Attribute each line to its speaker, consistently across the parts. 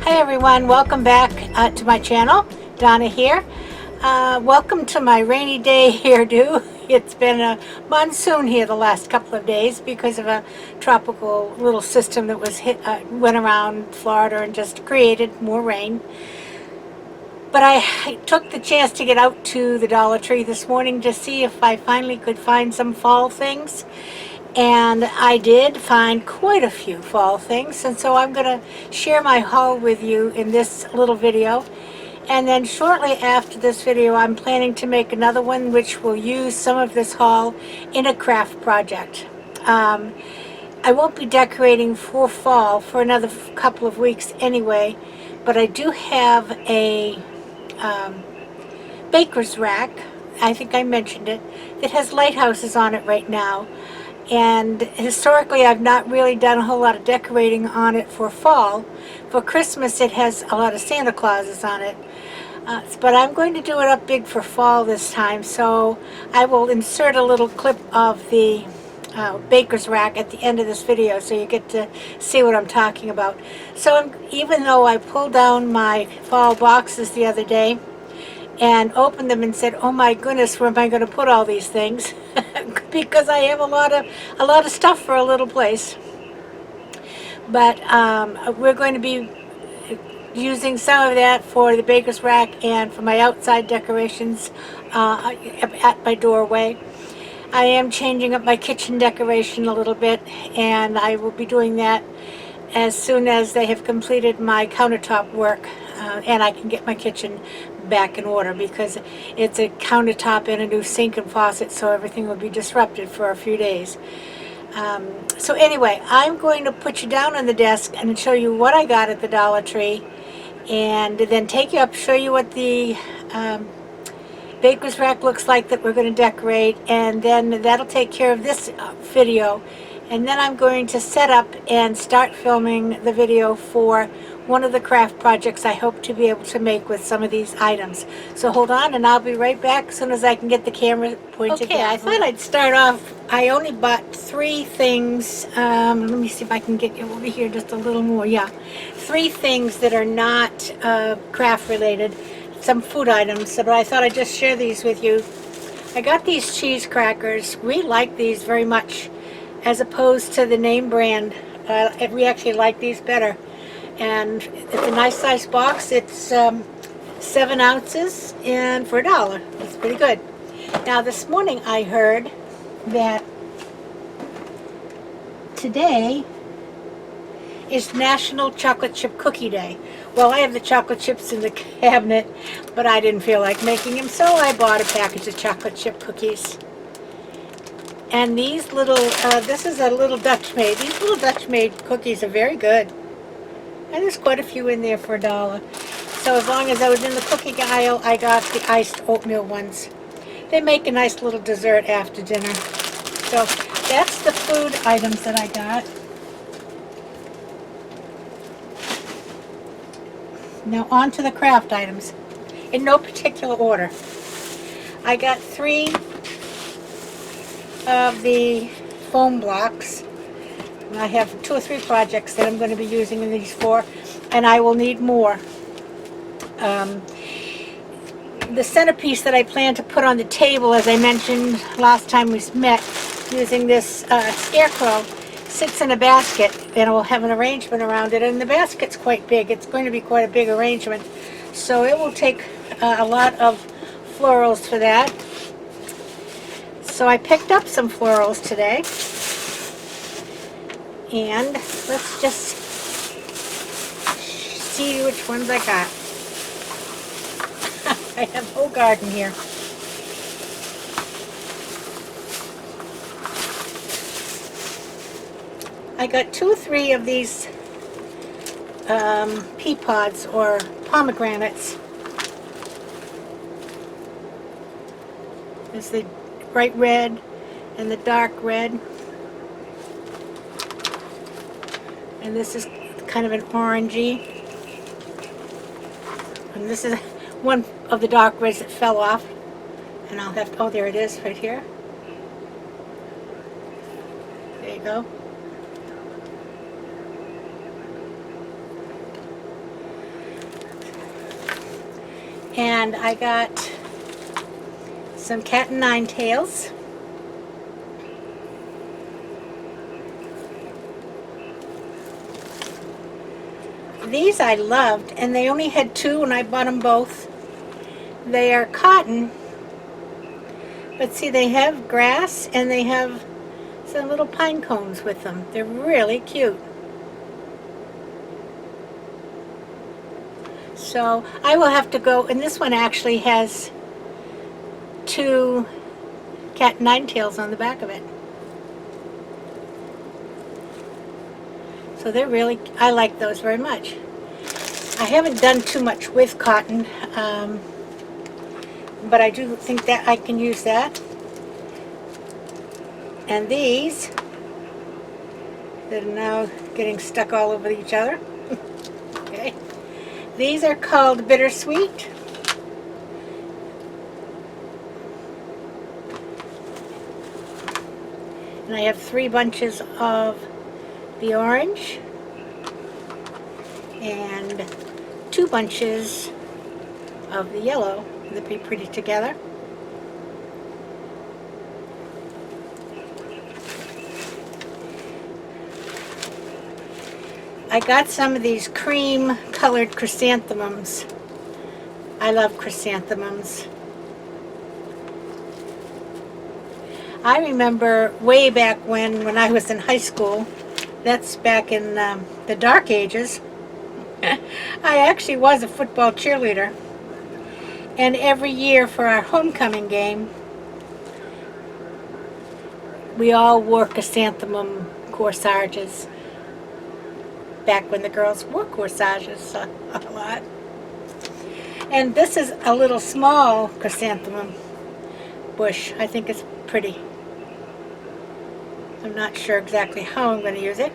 Speaker 1: Hi everyone, welcome back to my channel. Donna here. Welcome to my rainy day hairdo. It's been a monsoon here the last couple of days because of a tropical little system that was went around Florida and just created more rain. But I took the chance to get out to the Dollar Tree this morning to see if I finally could find some fall things. And I did find quite a few fall things, and so I'm going to share my haul with you in this little video. And then shortly after this video, I'm planning to make another one which will use some of this haul in a craft project. I won't be decorating for fall for another couple of weeks anyway, but I do have a baker's rack, I think I mentioned it, that has lighthouses on it right now. And historically I've not really done a whole lot of decorating on it for fall. For Christmas it has a lot of Santa Clauses on it. But I'm going to do it up big for fall this time, so I will insert a little clip of the baker's rack at the end of this video so you get to see what I'm talking about. So even though I pulled down my fall boxes the other day and opened them and said, oh my goodness, where am I going to put all these things? Because I have a lot of stuff for a little place. But we're going to be using some of that for the baker's rack and for my outside decorations at my doorway. I am changing up my kitchen decoration a little bit, and I will be doing that as soon as they have completed my countertop work and I can get my kitchen back in order, because it's a countertop and a new sink and faucet, so everything will be disrupted for a few days. So anyway, I'm going to put you down on the desk and show you what I got at the Dollar Tree, and then take you up, show you what the baker's rack looks like that we're going to decorate, and then that'll take care of this video. And then I'm going to set up and start filming the video for one of the craft projects I hope to be able to make with some of these items. So hold on, and I'll be right back as soon as I can get the camera pointed down. I thought I'd start off. I only bought 3 things. Let me see if I can get you over here just a little more. Yeah, 3 things that are not craft related. Some food items, so I thought I'd just share these with you. I got these cheese crackers. We like these very much, as opposed to the name brand. We actually like these better. And it's a nice size box. It's 7 ounces, and for $1. It's pretty good. Now this morning I heard that today is National Chocolate Chip Cookie Day. Well, I have the chocolate chips in the cabinet, but I didn't feel like making them, so I bought a package of chocolate chip cookies. And these little, this is a little Dutch made. These little Dutch made cookies are very good. And there's quite a few in there for $1. So as long as I was in the cookie aisle, I got the iced oatmeal ones. They make a nice little dessert after dinner. So that's the food items that I got. Now on to the craft items, in no particular order. I got 3 of the foam blocks. I have 2 or 3 projects that I'm going to be using these for, and I will need more. The centerpiece that I plan to put on the table, as I mentioned last time we met, using this scarecrow, sits in a basket, and we'll have an arrangement around it, and the basket's quite big. It's going to be quite a big arrangement, so it will take a lot of florals for that. So I picked up some florals today, and let's just see which ones I got. I have a whole garden here. I got 2 or 3 of these pea pods or pomegranates. There's the bright red and the dark red. And this is kind of an orangey. And this is one of the dark reds that fell off. And I'll have to, oh, there it is right here. There you go. And I got some cat and nine tails. These I loved, and they only had two, and I bought them both. They are cotton, but see, they have grass, and they have some little pine cones with them. They're really cute. So I will have to go, and this one actually has two cat nine tails on the back of it. So they're really, I like those very much. I haven't done too much with cotton, but I do think that I can use that. And these, that are now getting stuck all over each other. Okay. These are called Bittersweet. And I have 3 bunches of the orange and 2 bunches of the yellow. They'd be pretty together. I got some of these cream colored chrysanthemums. I love chrysanthemums. I remember way back when I was in high school, that's back in the dark ages, I actually was a football cheerleader. And every year for our homecoming game, we all wore chrysanthemum corsages. Back when the girls wore corsages a lot. And this is a little small chrysanthemum bush. I think it's pretty. I'm not sure exactly how I'm going to use it.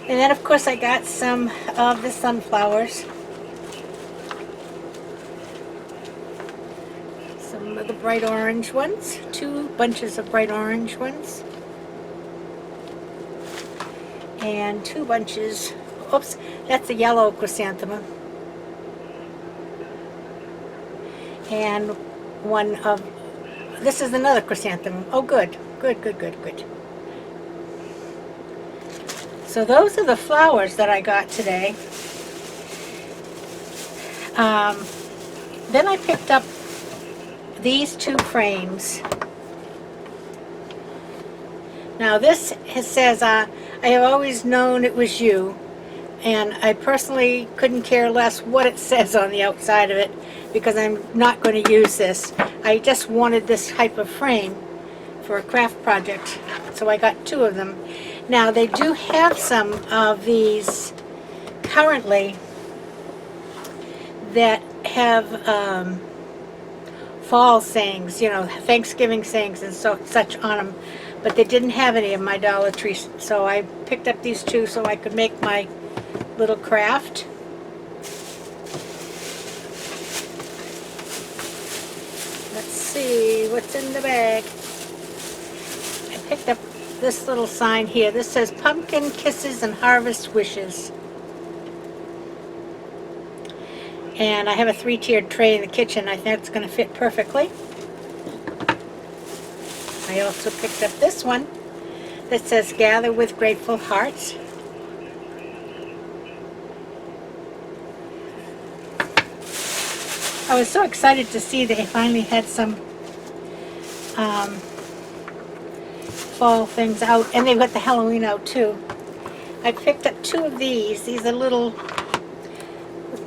Speaker 1: And then of course I got some of the sunflowers. Some of the bright orange ones. 2 bunches of bright orange ones. And 2 bunches, oops, that's a yellow chrysanthemum. And one of, this is another chrysanthemum. Oh good, good, good, good, good. So those are the flowers that I got today. Then I picked up these 2 frames. Now this says, I have always known it was you, and I personally couldn't care less what it says on the outside of it because I'm not going to use this. I just wanted this type of frame for a craft project, so I got 2 of them. Now they do have some of these currently that have fall sayings, you know, Thanksgiving sayings and such on them. But they didn't have any of my Dollar Tree, so I picked up these 2 so I could make my little craft. Let's see what's in the bag. I picked up this little sign here. This says Pumpkin Kisses and Harvest Wishes. And I have a 3-tiered tray in the kitchen. I think it's going to fit perfectly. I also picked up this one that says Gather with Grateful Hearts. I was so excited to see they finally had some fall things out, and they've got the Halloween out too. I picked up 2 of these. These are little,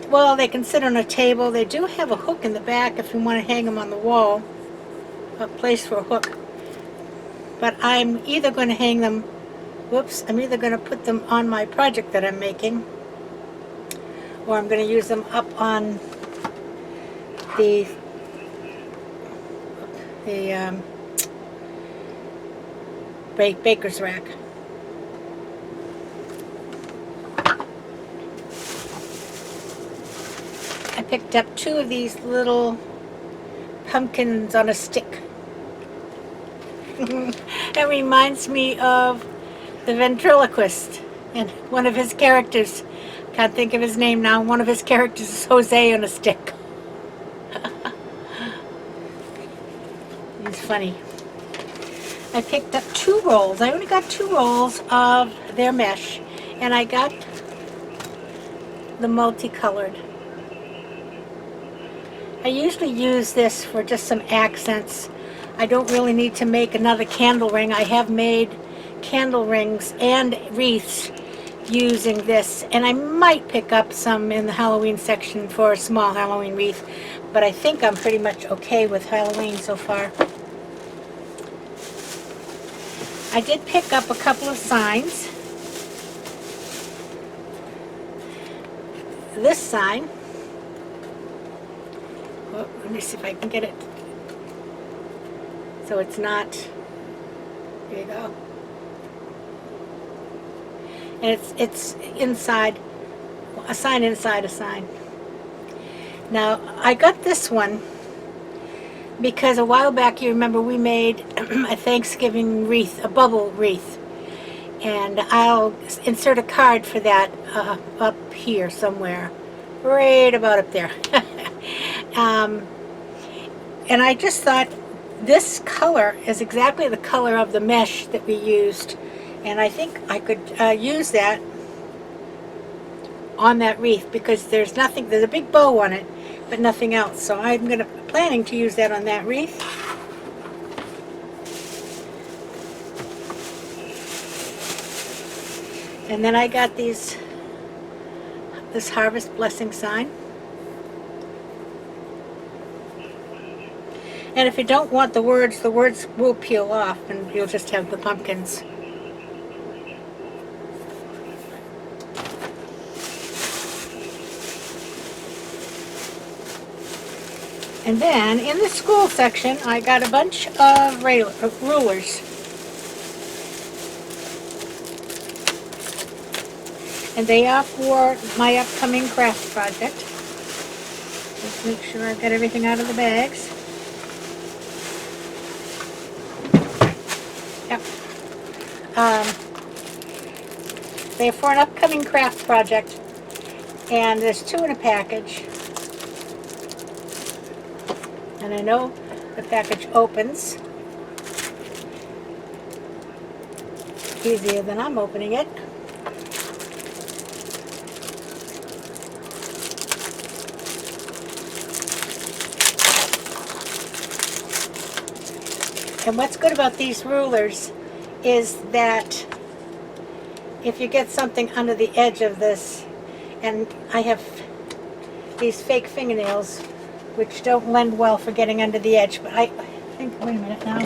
Speaker 1: well, they can sit on a table. They do have a hook in the back if you want to hang them on the wall, a place for a hook. But I'm either going to hang them, whoops, I'm either going to put them on my project that I'm making, or I'm going to use them up on the baker's rack. I picked up 2 of these little pumpkins on a stick. It reminds me of the ventriloquist and one of his characters. Can't think of his name now. One of his characters is Jose on a stick. funny. I picked up 2 rolls. I only got 2 rolls of their mesh, and I got the multicolored. I usually use this for just some accents. I don't really need to make another candle ring. I have made candle rings and wreaths using this, and I might pick up some in the Halloween section for a small Halloween wreath, but I think I'm pretty much okay with Halloween so far. I did pick up a couple of signs. This sign, oh, let me see if I can get it so it's not, here you go. And it's inside, a sign inside a sign. Now, I got this one because a while back, you remember, we made a Thanksgiving wreath, a bubble wreath. And I'll insert a card for that up here somewhere, right about up there. And I just thought this color is exactly the color of the mesh that we used. And I think I could use that on that wreath because there's a big bow on it, but nothing else. So I'm planning to use that on that wreath. And then I got this Harvest Blessing sign. And if you don't want the words will peel off and you'll just have the pumpkins. And then in the school section, I got a bunch of rulers. And they are for my upcoming craft project. Let's make sure I've got everything out of the bags. Yep. They're for an upcoming craft project. And there's 2 in a package. And I know the package opens easier than I'm opening it. And what's good about these rulers is that if you get something under the edge of this, and I have these fake fingernails which don't lend well for getting under the edge, but I think, wait a minute now.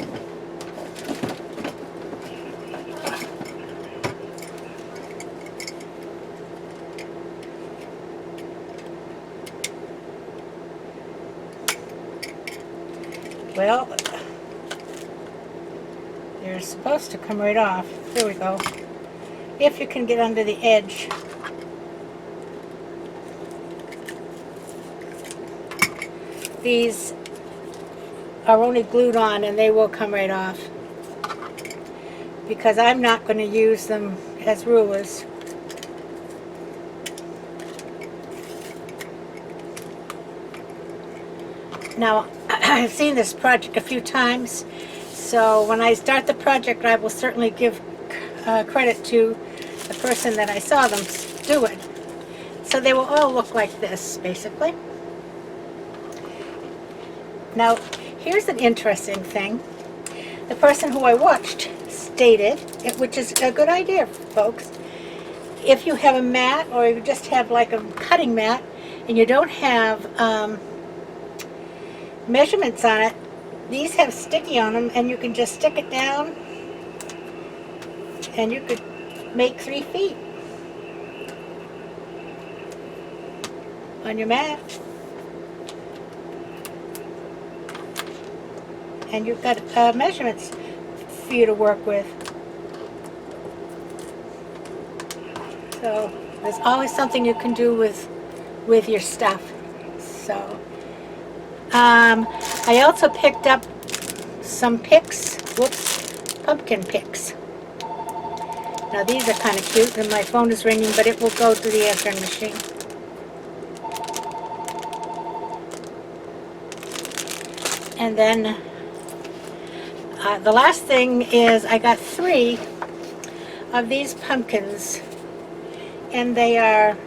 Speaker 1: Well, they're supposed to come right off. There we go. If you can get under the edge. These are only glued on and they will come right off because I'm not going to use them as rulers. Now, I've seen this project a few times, so when I start the project I will certainly give credit to the person that I saw them do it. So they will all look like this, basically. Now, here's an interesting thing. The person who I watched stated, which is a good idea, folks, if you have a mat or you just have like a cutting mat and you don't have measurements on it, these have sticky on them and you can just stick it down and you could make 3 feet on your mat. And you've got measurements for you to work with. So there's always something you can do with your stuff. So I also picked up some picks. Pumpkin picks. Now these are kind of cute, and my phone is ringing, but it will go to the answering machine. And then the last thing is I got 3 of these pumpkins, and they are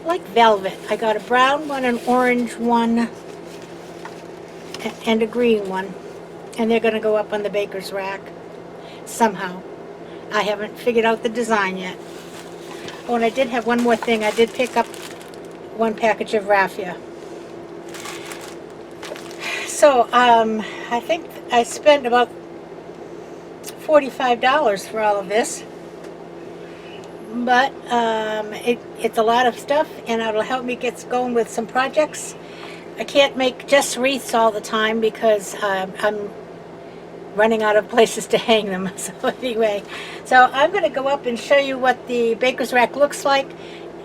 Speaker 1: like velvet. I got a brown one, an orange one, and a green one, and they're going to go up on the baker's rack somehow. I haven't figured out the design yet. Oh, and I did have one more thing. I did pick up 1 package of raffia. So I think I spent about $45 for all of this, but it's a lot of stuff, and it'll help me get going with some projects. I can't make just wreaths all the time because I'm running out of places to hang them. So anyway, so I'm going to go up and show you what the baker's rack looks like,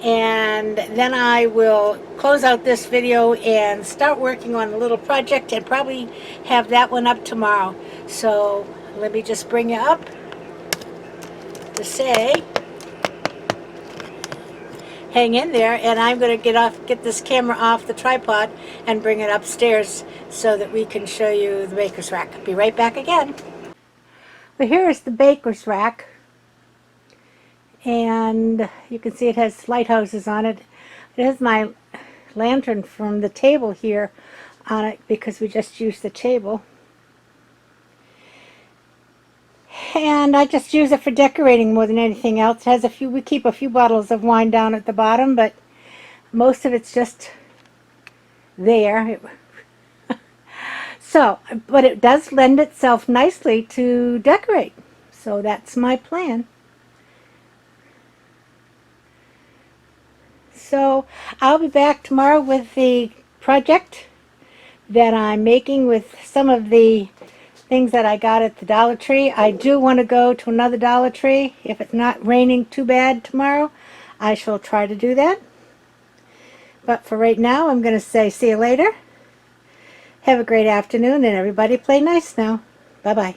Speaker 1: and then I will close out this video and start working on a little project and probably have that one up tomorrow. So let me just bring you up to say hang in there, and I'm going to get this camera off the tripod and bring it upstairs so that we can show you the baker's rack. I'll be right back again. Well, here is the baker's rack, and you can see it has lighthouses on it. It has my lantern from the table here on it because we just used the table. And I just use it for decorating more than anything else. It has we keep a few bottles of wine down at the bottom, but most of it's just there. So, but it does lend itself nicely to decorate. So that's my plan. So I'll be back tomorrow with the project that I'm making with some of the things that I got at the Dollar Tree. I do want to go to another Dollar Tree. If it's not raining too bad tomorrow, I shall try to do that. But for right now, I'm going to say see you later. Have a great afternoon, and everybody play nice now. Bye-bye.